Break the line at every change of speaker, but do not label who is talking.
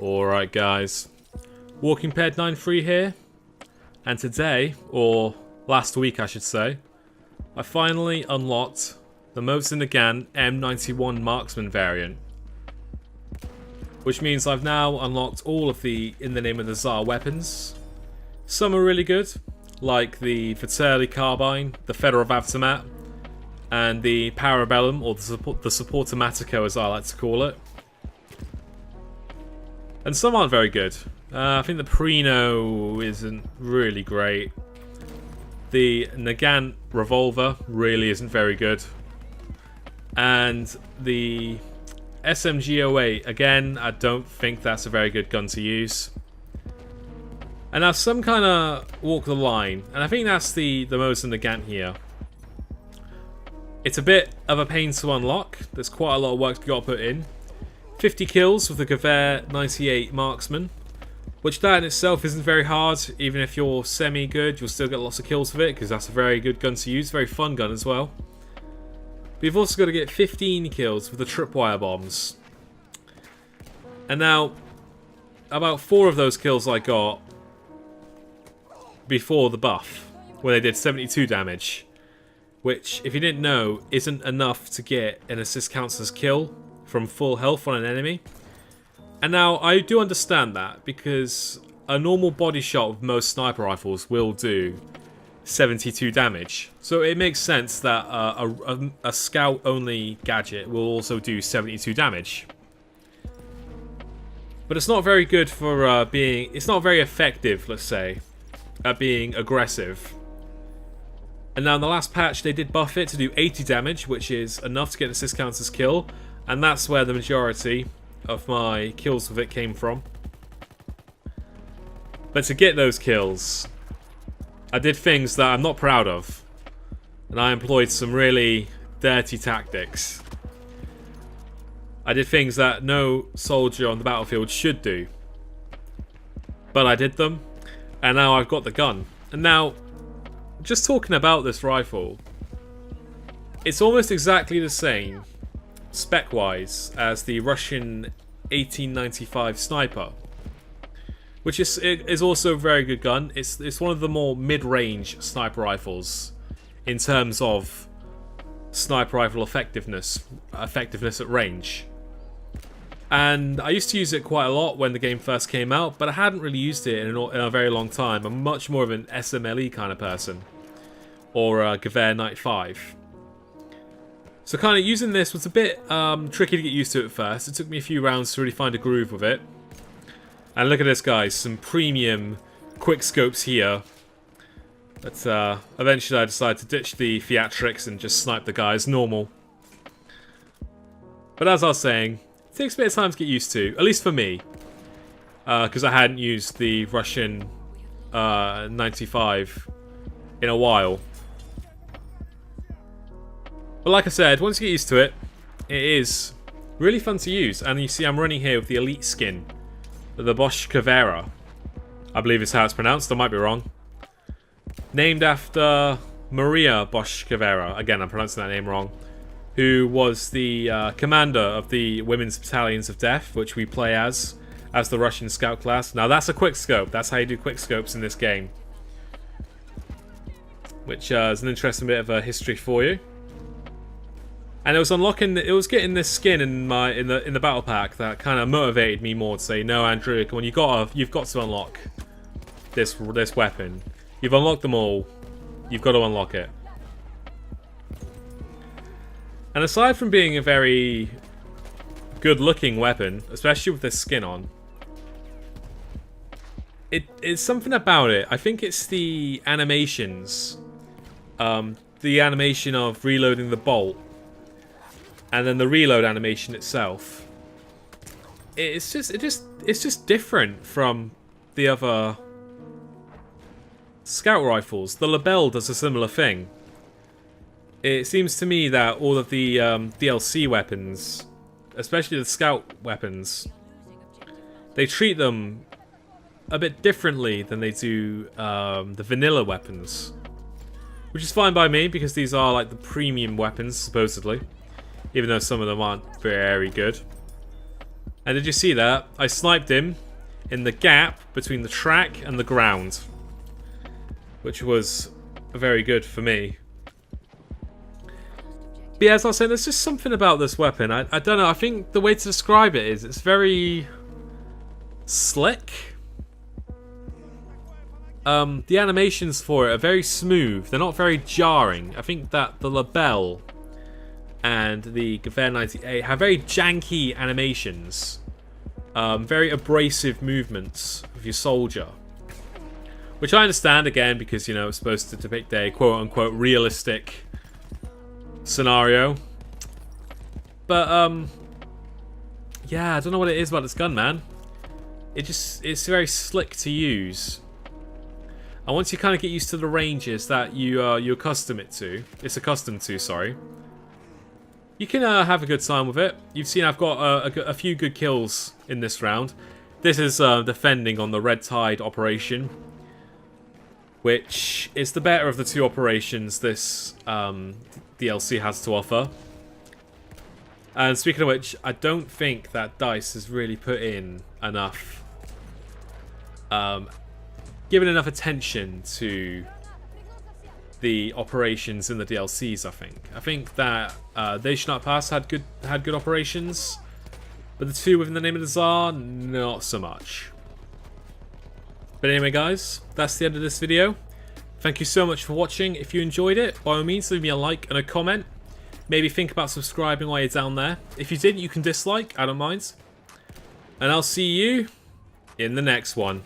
Alright guys, Walking Ped 93 here, and today, or last week I should say, I finally unlocked the Mosin-Nagan M91 Marksman variant. Which means I've now unlocked all of the In the Name of the Tsar weapons. Some are really good, like the Viterli Carbine, the Fedor of Avtomat, and the Parabellum, or the Supportomatico as I like to call it. And some aren't very good. I think the Prino isn't really great. The Nagant revolver really isn't very good. And the SMG-08, again, I don't think that's a very good gun to use. And now some kind of walk the line, and I think that's the Mosin-Nagant here. It's a bit of a pain to unlock. There's quite a lot of work you got to put in. 50 kills with the Gewehr 98 Marksman, which that in itself isn't very hard. Even if you're semi-good, you'll still get lots of kills with it, because that's a very good gun to use. Very fun gun as well. But you've also got to get 15 kills with the tripwire bombs. And now, about 4 of those kills I got before the buff, where they did 72 damage. Which, if you didn't know, isn't enough to get an assist counts as kill from full health on an enemy. And now, I do understand that, because a normal body shot with most sniper rifles will do 72 damage. So it makes sense that a scout-only gadget will also do 72 damage. But it's not very good for being... It's not very effective, let's say, at being aggressive. And now in the last patch, they did buff it to do 80 damage, which is enough to get an assist counts as kill. And that's where the majority of my kills with it came from. But to get those kills, I did things that I'm not proud of. And I employed some really dirty tactics. I did things that no soldier on the battlefield should do. But I did them, and now I've got the gun. And now, just talking about this rifle, it's almost exactly the same, spec-wise, as the Russian 1895 Sniper, which is also a very good gun. It's one of the more mid-range sniper rifles in terms of sniper rifle effectiveness at range. And I used to use it quite a lot when the game first came out, but I hadn't really used it in a very long time. I'm much more of an SMLE kind of person, or a Gewehr 95. So kind of using this was a bit tricky to get used to at first. It took me a few rounds to really find a groove with it. And look at this, guys, some premium quick scopes here. But eventually I decided to ditch the theatrics and just snipe the guys normal. But as I was saying, it takes a bit of time to get used to, at least for me. Because I hadn't used the Russian 95 in a while. But like I said, once you get used to it, it is really fun to use. And you see I'm running here with the elite skin, the Bosch Cavera, I believe is how it's pronounced, I might be wrong. Named after Maria Bosch Cavera, again I'm pronouncing that name wrong, who was the commander of the Women's Battalions of Death, which we play as the Russian scout class. Now that's a quick scope, that's how you do quick scopes in this game. Which is an interesting bit of a history for you. And it was getting this skin in the battle pack that kind of motivated me more to say, no, Andrew, come on, you've got to unlock this weapon. You've unlocked them all. You've got to unlock it. And aside from being a very good-looking weapon, especially with this skin on, it's something about it. I think it's the animations, the animation of reloading the bolt. And then the reload animation itself. It's just different from the other scout rifles. The Lebel does a similar thing. It seems to me that all of the DLC weapons, especially the scout weapons, they treat them a bit differently than they do the vanilla weapons. Which is fine by me, because these are like the premium weapons, supposedly. Even though some of them aren't very good. And did you see that? I sniped him in the gap between the track and the ground, which was very good for me. But yeah, as I was saying, there's just something about this weapon. I don't know. I think the way to describe it is it's very slick. The animations for it are very smooth. They're not very jarring. I think that the Labelle and the Gewehr 98 have very janky animations. Very abrasive movements of your soldier. Which I understand, again, because, you know, it's supposed to depict a quote-unquote realistic scenario. But, yeah, I don't know what it is about this gun, man. It's very slick to use. And once you kind of get used to the ranges that you're accustomed to, sorry, you can have a good time with it. You've seen I've got a few good kills in this round. This is defending on the Red Tide operation, which is the better of the two operations this DLC has to offer. And speaking of which, I don't think that DICE has really put in enough, given enough attention to the operations in the DLCs. I think that They Should Not Pass had good operations, but the two within the Name of the Tsar, not so much. But anyway, guys, that's the end of this video. Thank you so much for watching. If you enjoyed it, by all means, leave me a like and a comment. Maybe think about subscribing while you're down there. If you didn't, you can dislike. I don't mind. And I'll see you in the next one.